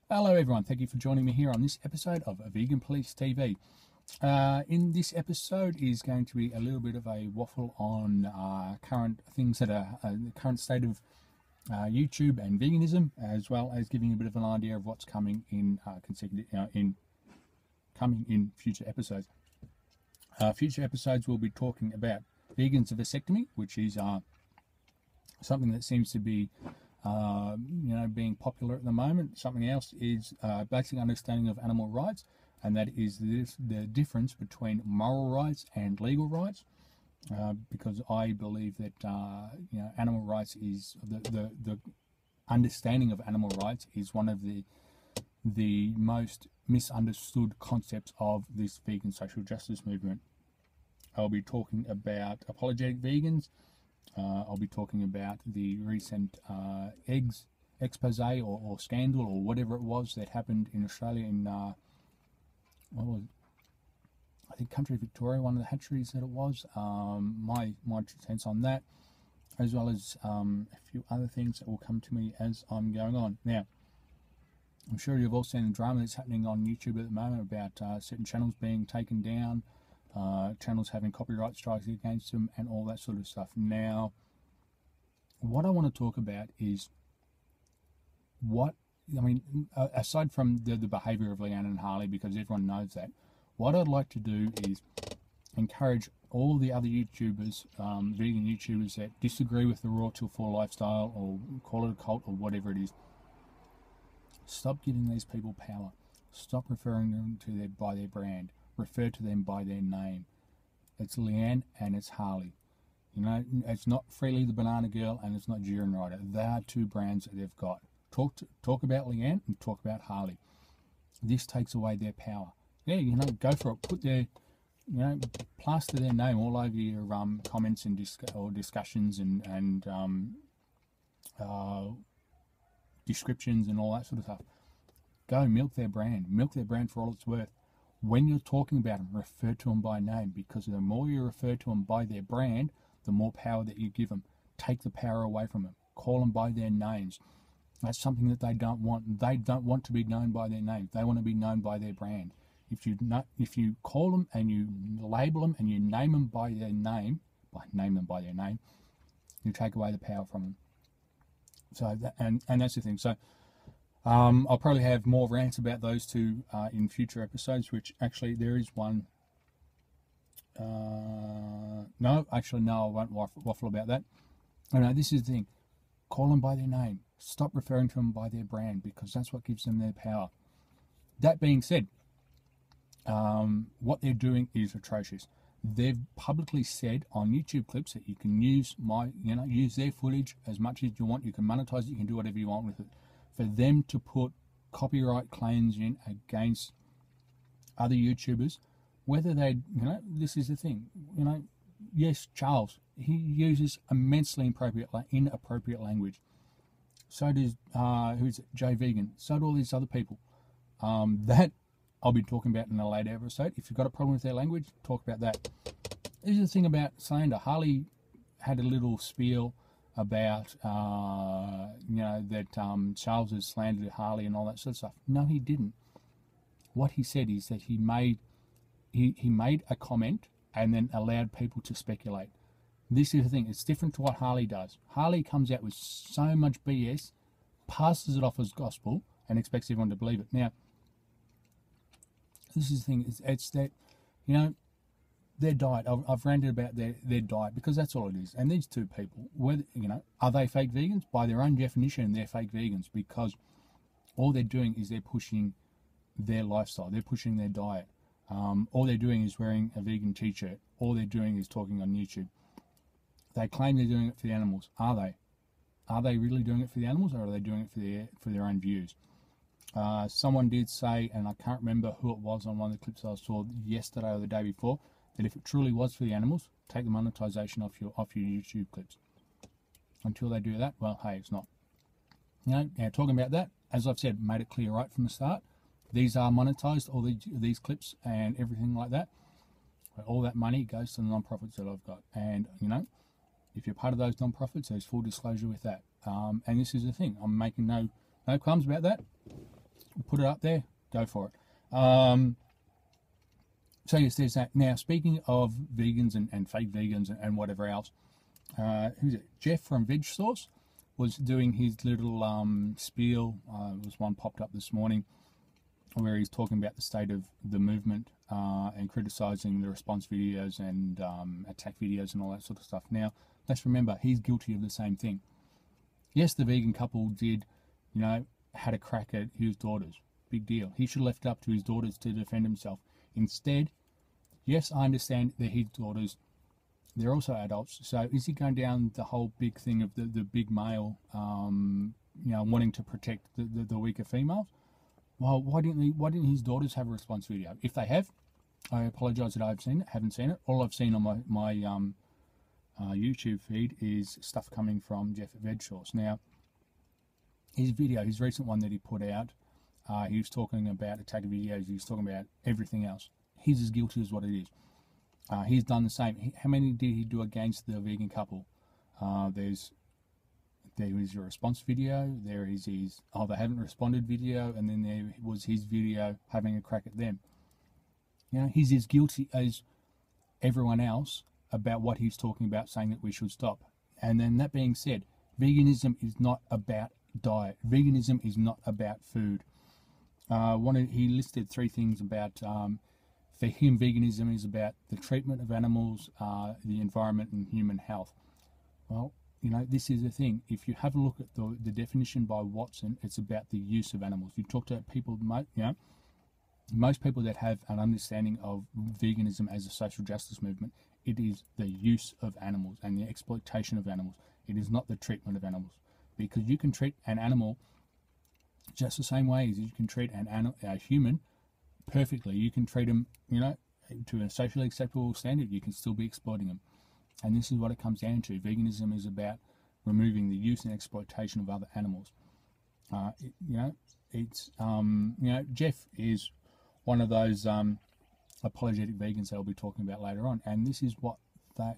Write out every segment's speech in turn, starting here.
Hello everyone, thank you for joining me here on this episode of Vegan Police TV. In this episode is going to be a little bit of a waffle on current things that are the current state of YouTube and veganism, as well as giving a bit of an idea of what's coming in in future episodes. Future episodes we'll be talking about vegans of vasectomy, which is something that seems to be being popular at the moment. Something else is basic understanding of animal rights, and that is the difference between moral rights and legal rights. Because I believe that animal rights is the understanding of animal rights is one of the most misunderstood concepts of this vegan social justice movement. I'll be talking about apologetic vegans. I'll be talking about the recent eggs expose or scandal or whatever it was that happened in Australia in what was it? I think country Victoria, one of the hatcheries that it was. My 2 cents on that, as well as a few other things that will come to me as I'm going on. Now, I'm sure you've all seen the drama that's happening on YouTube at the moment about certain channels being taken down, channels having copyright strikes against them, and all that sort of stuff. Now, what I want to talk about is aside from the behaviour of Leanne and Harley, because everyone knows that, what I'd like to do is encourage all the other YouTubers, vegan YouTubers that disagree with the Raw Till 4 lifestyle, or call it a cult or whatever it is, stop giving these people power. Stop referring them to by their brand. Refer to them by their name. It's Leanne and it's Harley. It's not Freelee the Banana Girl and it's not Durianrider. They are 2 brands that they've got. Talk about Leanne and talk about Harley. This takes away their power. Yeah, go for it. Put their, plaster their name all over your comments and discussions and descriptions and all that sort of stuff. Go milk their brand. Milk their brand for all it's worth. When you're talking about them, refer to them by name, because the more you refer to them by their brand, the more power that you give them. Take the power away from them. Call them by their names. That's something that they don't want. They don't want to be known by their name. They want to be known by their brand. If you call them and you label them and you name them by their name, you take away the power from them. So and that's the thing. So I'll probably have more rants about those 2 in future episodes, which actually there is one. No, I won't waffle about that. No, this is the thing. Call them by their name. Stop referring to them by their brand, because that's what gives them their power. That being said, what they're doing is atrocious. They've publicly said on YouTube clips that you can use use their footage as much as you want. You can monetize it. You can do whatever you want with it. For them to put copyright claims in against other YouTubers, whether they, this is the thing, yes, Charles, he uses immensely inappropriate language. So does, who's it, Jay Vegan. So do all these other people. That I'll be talking about in a later episode. If you've got a problem with their language, talk about that. This is the thing about slander. Harley had a little spiel about that Charles has slandered Harley and all that sort of stuff. No, he didn't. What he said is that he made a comment and then allowed people to speculate. This is the thing. It's different to what Harley does. Harley comes out with so much BS, passes it off as gospel, and expects everyone to believe it. Now, this is the thing. It's that, their diet. I've ranted about their diet, because that's all it is. And these 2 people, whether, are they fake vegans? By their own definition, they're fake vegans, because all they're doing is they're pushing their lifestyle. They're pushing their diet. All they're doing is wearing a vegan t-shirt. All they're doing is talking on YouTube. They claim they're doing it for the animals. Are they? Are they really doing it for the animals, or are they doing it for their own views? Someone did say, and I can't remember who it was on one of the clips I saw yesterday or the day before, that if it truly was for the animals, take the monetization off your YouTube clips. Until they do that, well, hey, it's not. Now talking about that, as I've said, made it clear right from the start. These are monetized, all these clips and everything like that. All that money goes to the non-profits that I've got, and if you're part of those non-profits, there's full disclosure with that. And this is the thing. I'm making no qualms about that. put it up there, go for it. So yes, there's that. Now, speaking of vegans and fake vegans and whatever else, who's it? Jeff from Vegsource was doing his little spiel. There was one popped up this morning where he's talking about the state of the movement and criticising the response videos and attack videos and all that sort of stuff. Now, let's remember, he's guilty of the same thing. Yes, the vegan couple did, had a crack at his daughters. Big deal. He should have left it up to his daughters to defend himself. Instead, yes, I understand that his daughters, they're also adults. So is he going down the whole big thing of the big male, wanting to protect the weaker females? Well, why didn't his daughters have a response video? If they have, I apologise that haven't seen it. All I've seen on my YouTube feed is stuff coming from Jeff at Vegsource. Now, his recent one that he put out, he was talking about attack videos. He was talking about everything else. He's as guilty as what it is. He's done the same. How many did he do against the vegan couple? There was a response video. There is his they haven't responded video, and then there was his video having a crack at them. He's as guilty as everyone else about what he's talking about, saying that we should stop. And then that being said, veganism is not about diet. Veganism is not about food. He listed 3 things about. For him, veganism is about the treatment of animals, the environment, and human health. Well, this is the thing. If you have a look at the definition by Watson, it's about the use of animals. You talk to people, most people that have an understanding of veganism as a social justice movement, it is the use of animals and the exploitation of animals. It is not the treatment of animals, because you can treat an animal just the same way as you can treat a human perfectly. You can treat them, to a socially acceptable standard. You can still be exploiting them. And this is what it comes down to. Veganism is about removing the use and exploitation of other animals. Jeff is one of those apologetic vegans that I'll be talking about later on. And this is what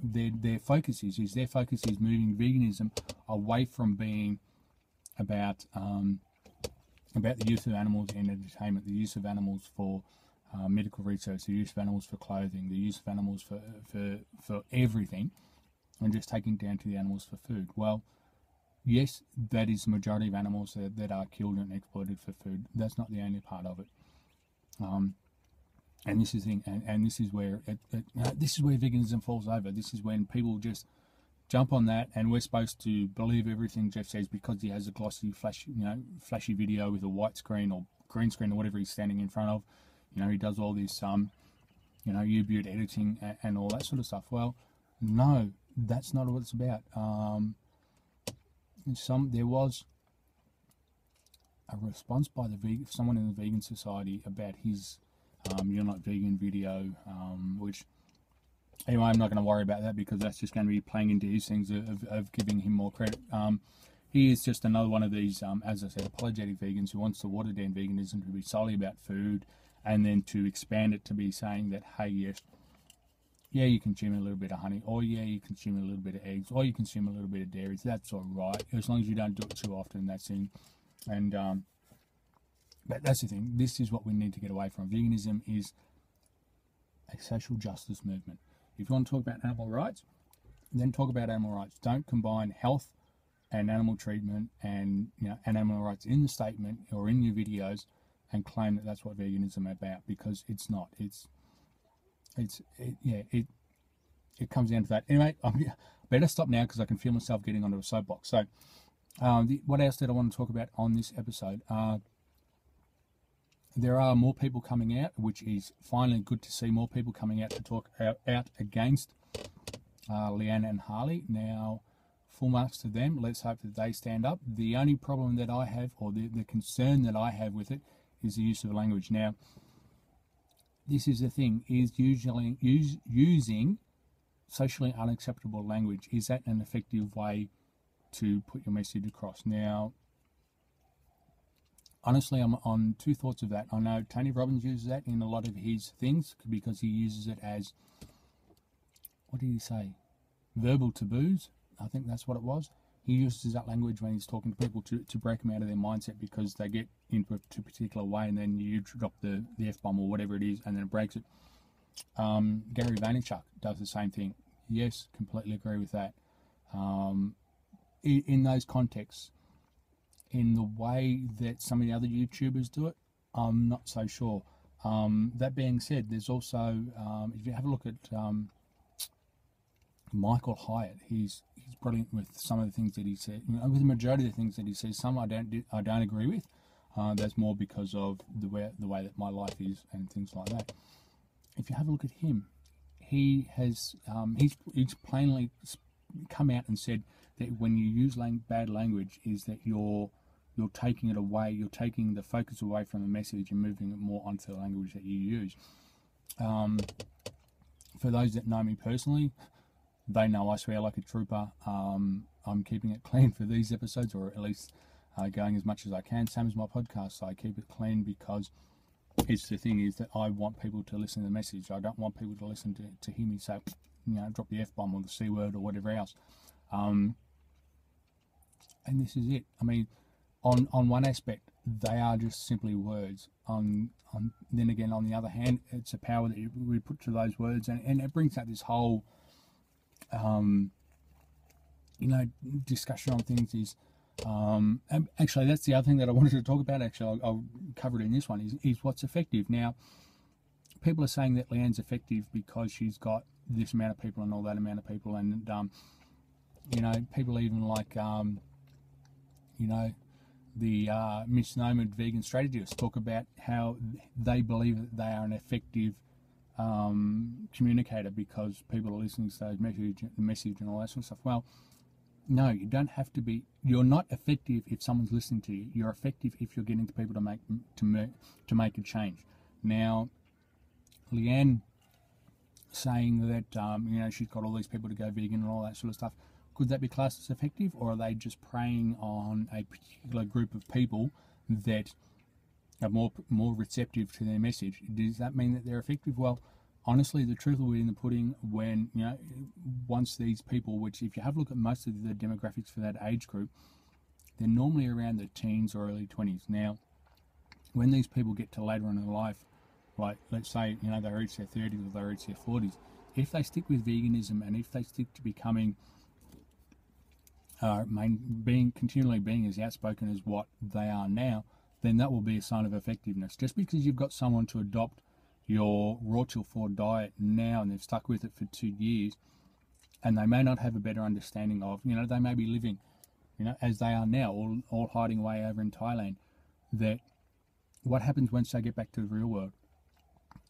their focus is. Their focus is moving veganism away from being about the use of animals in entertainment, the use of animals for medical research, the use of animals for clothing, the use of animals for everything, and just taking it down to the animals for food. Well, yes, that is the majority of animals that are killed and exploited for food. That's not the only part of it. And this is the thing, and this is where this is where veganism falls over. This is when people just jump on that, and we're supposed to believe everything Jeff says because he has a glossy, flashy video with a white screen or green screen or whatever he's standing in front of. He does all this, U-Butte editing and all that sort of stuff. Well, no, that's not what it's about. There was a response by someone in the vegan society about his "You're Not Vegan" video, which. Anyway, I'm not going to worry about that because that's just going to be playing into his things of giving him more credit. He is just another one of these, as I said, apologetic vegans who wants to water down veganism to be solely about food, and then to expand it to be saying that, hey, yes, you consume a little bit of honey, or you consume a little bit of eggs, or you consume a little bit of dairies. That's all right, as long as you don't do it too often. That's in, and but that's the thing. This is what we need to get away from. Veganism is a social justice movement. If you want to talk about animal rights, then talk about animal rights. Don't combine health and animal treatment and animal rights in the statement or in your videos and claim that that's what veganism is about, because it's not. It comes down to that. Anyway, I better stop now because I can feel myself getting onto a soapbox. So, what else did I want to talk about on this episode? There are more people coming out, which is finally good to see more people coming out to talk out against Leanne and Harley. Now, full marks to them. Let's hope that they stand up. The only problem that I have, or the concern that I have with it, is the use of language. Now, this is the thing, is usually using socially unacceptable language. Is that an effective way to put your message across? Now, honestly, I'm on 2 thoughts of that. I know Tony Robbins uses that in a lot of his things because he uses it as, what did he say? Verbal taboos. I think that's what it was. he uses that language when he's talking to people to break them out of their mindset, because they get into a particular way, and then you drop the F-bomb or whatever it is, and then it breaks it. Gary Vaynerchuk does the same thing. Yes, completely agree with that. In those contexts, in the way that some of the other YouTubers do it, I'm not so sure. That being said, there's also, if you have a look at Michael Hyatt, he's brilliant with some of the things that he said. With the majority of the things that he says, some I don't agree with. That's more because of the way that my life is and things like that. If you have a look at him, he has he's plainly come out and said that when you use bad language, is that you're taking it away, you're taking the focus away from the message and moving it more onto the language that you use. For those that know me personally, they know I swear like a trooper. I'm keeping it clean for these episodes, or at least going as much as I can. Same as my podcast, so I keep it clean because it's the thing is that I want people to listen to the message. I don't want people to listen to hear me say, drop the F-bomb or the C word or whatever else. And this is it. I mean, on one aspect, they are just simply words. Then again, on the other hand, it's a power that we put to those words, and it brings out this whole, discussion on things. Is and actually, that's the other thing that I wanted to talk about. Actually, I'll cover it in this one. Is what's effective. Now, people are saying that Leanne's effective because she's got this amount of people and all that amount of people, and people even like the misnomered vegan strategists talk about how they believe that they are an effective communicator because people are listening to those message and all that sort of stuff. Well, no, you don't have to be. You're not effective if someone's listening to you. You're effective if you're getting to people to make a change. Now, Leanne saying that she's got all these people to go vegan and all that sort of stuff. Could that be classed as effective, or are they just preying on a particular group of people that are more receptive to their message? Does that mean that they're effective? Well, honestly, the truth will be in the pudding when, once these people, which if you have a look at most of the demographics for that age group, they're normally around the teens or early 20s. Now, when these people get to later on in life, like let's say, they reach their 30s or they reach their 40s, if they stick with veganism and if they stick to becoming continually being as outspoken as what they are now, then that will be a sign of effectiveness. Just because you've got someone to adopt your raw till 4 diet now and they've stuck with it for 2 years, and they may not have a better understanding of, they may be living, as they are now, all hiding away over in Thailand, that what happens once they get back to the real world?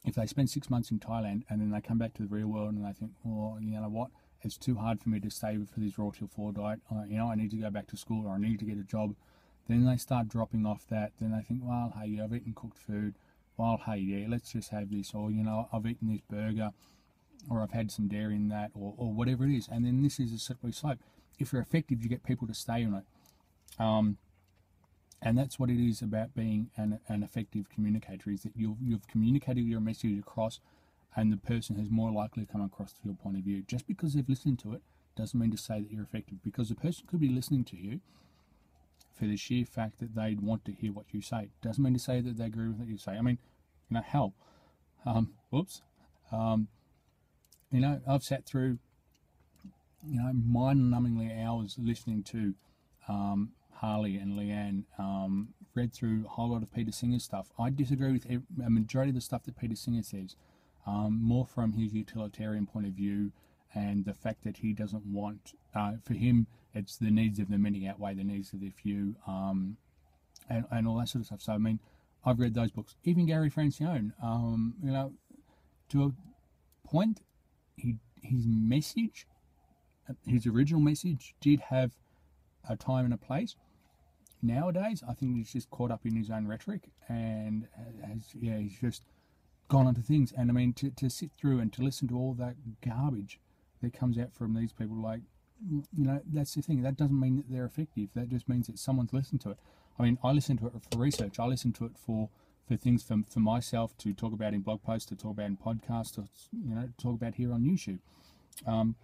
If they spend 6 months in Thailand and then they come back to the real world and they think, oh, you know what, it's too hard for me to stay for this raw till 4 diet, I need to go back to school or I need to get a job. Then they start dropping off that. Then they think, well, hey, I've eaten cooked food. Well, hey, yeah, let's just have this. Or, I've eaten this burger, or I've had some dairy in that, or whatever it is. And then this is a slippery slope. If you're effective, you get people to stay on it. And that's what it is about being an effective communicator, is that you've communicated your message across, and the person has more likely to come across to your point of view. Just because they've listened to it doesn't mean to say that you're effective, because the person could be listening to you for the sheer fact that they'd want to hear what you say. Doesn't mean to say that they agree with what you say. I mean, hell, I've sat through, mind-numbingly hours listening to Harley and Leanne, read through a whole lot of Peter Singer's stuff. I disagree with a majority of the stuff that Peter Singer says, more from his utilitarian point of view, and the fact that he doesn't want, for him, it's the needs of the many outweigh the needs of the few, and all that sort of stuff. So, I mean, I've read those books. Even Gary Francione, to a point, his message, his original message, did have a time and a place. Nowadays, I think he's just caught up in his own rhetoric, and he's just gone onto things. And I mean, to sit through and to listen to all that garbage that comes out from these people, like, that's the thing. That doesn't mean that they're effective. That just means that someone's listened to it. I mean, I listen to it for research. I listen to it for things for myself to talk about in blog posts, to talk about in podcasts, to talk about here on YouTube. And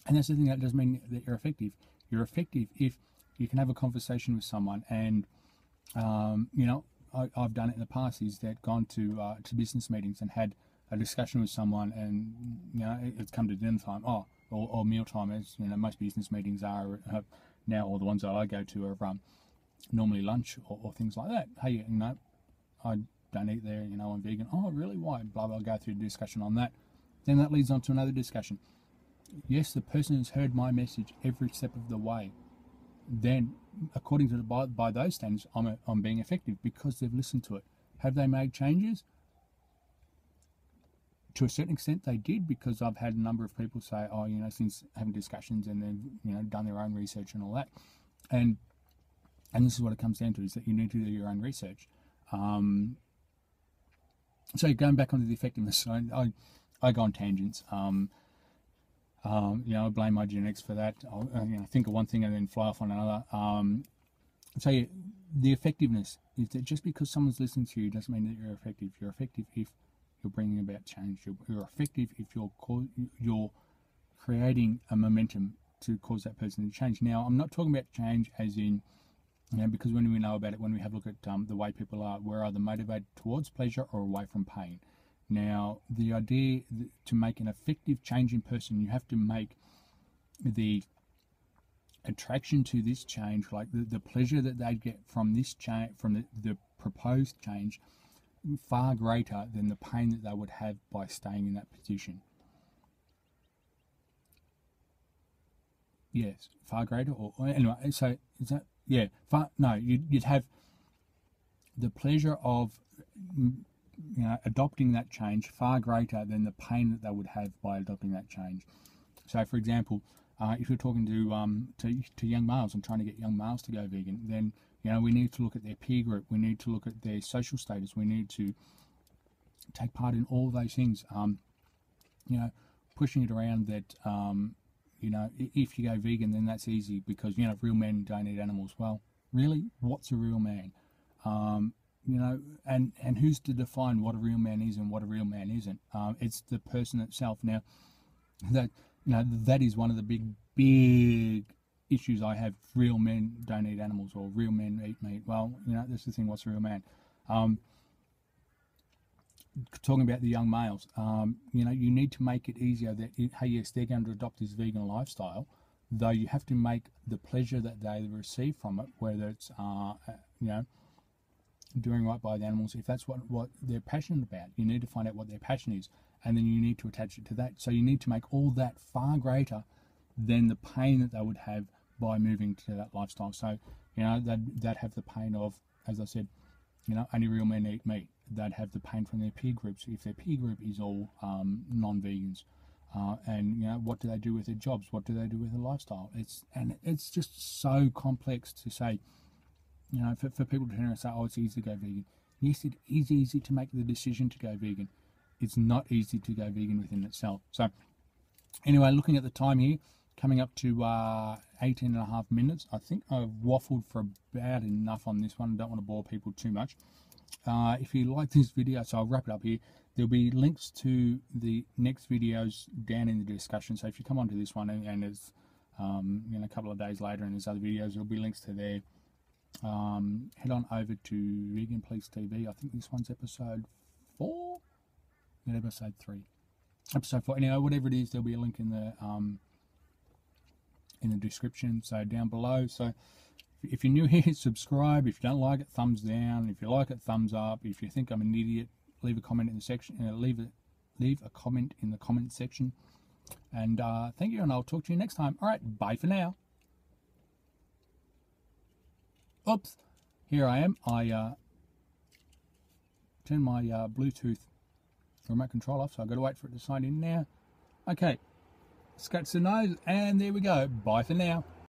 that's the thing. That doesn't mean that you're effective. You're effective if you can have a conversation with someone, and you know, I've done it in the past. Is that gone to business meetings and had a discussion with someone, and you know, it's come to dinner time, or meal time, as you know, most business meetings are now, or the ones that I go to are normally lunch or things like that. Hey, you know, I don't eat there, you know, I'm vegan. Oh, really? Why? Blah, blah, go through a discussion on that. Then that leads on to another discussion. Yes, the person has heard my message every step of the way. Then, according to by those standards, I'm being effective because they've listened to it. Have they made changes? To a certain extent, they did, because I've had a number of people say, oh, you know, since having discussions, and they've, you know, done their own research and all that. And this is what it comes down to, is that you need to do your own research. So going back onto the effectiveness, I go on tangents. You know, I blame my genetics for that. I'll, you know, think of one thing and then fly off on another. So yeah, the effectiveness is that just because someone's listening to you doesn't mean that you're effective. You're effective if you're bringing about change. You're effective if you're creating a momentum to cause that person to change. Now, I'm not talking about change as in, you know, because when we know about it, when we have a look at the way people are, we're either motivated towards pleasure or away from pain. Now, the idea to make an effective change in person, you have to make the attraction to this change, like the pleasure that they get from this change, from the proposed change, far greater than the pain that they would have by staying in that position. Yes, far greater, or anyway, so is that, yeah, you'd have the pleasure of, you know, adopting that change far greater than the pain that they would have by adopting that change. So, for example, if you're talking to young males and trying to get young males to go vegan, then, you know, we need to look at their peer group, we need to look at their social status, we need to take part in all those things. You know, pushing it around that, you know, if you go vegan, then that's easy because, you know, real men don't eat animals. Well, really, what's a real man? You know, and who's to define what a real man is and what a real man isn't? It's the person itself. Now, that, you know, that is one of the big issues I have. Real men don't eat animals, or real men eat meat. Well, you know, that's the thing. What's a real man? Talking about the young males, you know, you need to make it easier that, hey, yes, they're going to adopt this vegan lifestyle, though you have to make the pleasure that they receive from it, whether it's, you know, doing right by the animals, if that's what they're passionate about, you need to find out what their passion is, and then you need to attach it to that. So you need to make all that far greater than the pain that they would have by moving to that lifestyle. So, you know, they'd have the pain of, as I said, you know, only real men eat meat. They'd have the pain from their peer groups if their peer group is all non-vegans. And, you know, what do they do with their jobs? What do they do with their lifestyle? It's just so complex to say, you know, for people to turn around and say, oh, it's easy to go vegan. Yes, it is easy to make the decision to go vegan. It's not easy to go vegan within itself. So, anyway, looking at the time here, coming up to 18 and a half minutes. I think I've waffled for about enough on this one. I don't want to bore people too much. If you like this video, so I'll wrap it up here. There'll be links to the next videos down in the discussion. So if you come onto this one and it's you know, a couple of days later and there's other videos, there'll be links to there. Head on over to Vegan Police TV. I think this one's episode 4? No, episode 3. Episode 4. Anyway, whatever it is, there'll be a link in the description, so down below. So if you're new here, subscribe. If you don't like it, thumbs down. If you like it, thumbs up. If you think I'm an idiot, leave a comment in the section. Leave a comment in the comment section. And thank you, and I'll talk to you next time. All right, bye for now. Oops, here I am. I turned my Bluetooth remote control off, so I've got to wait for it to sign in now. Okay, scratch the nose, and there we go. Bye for now.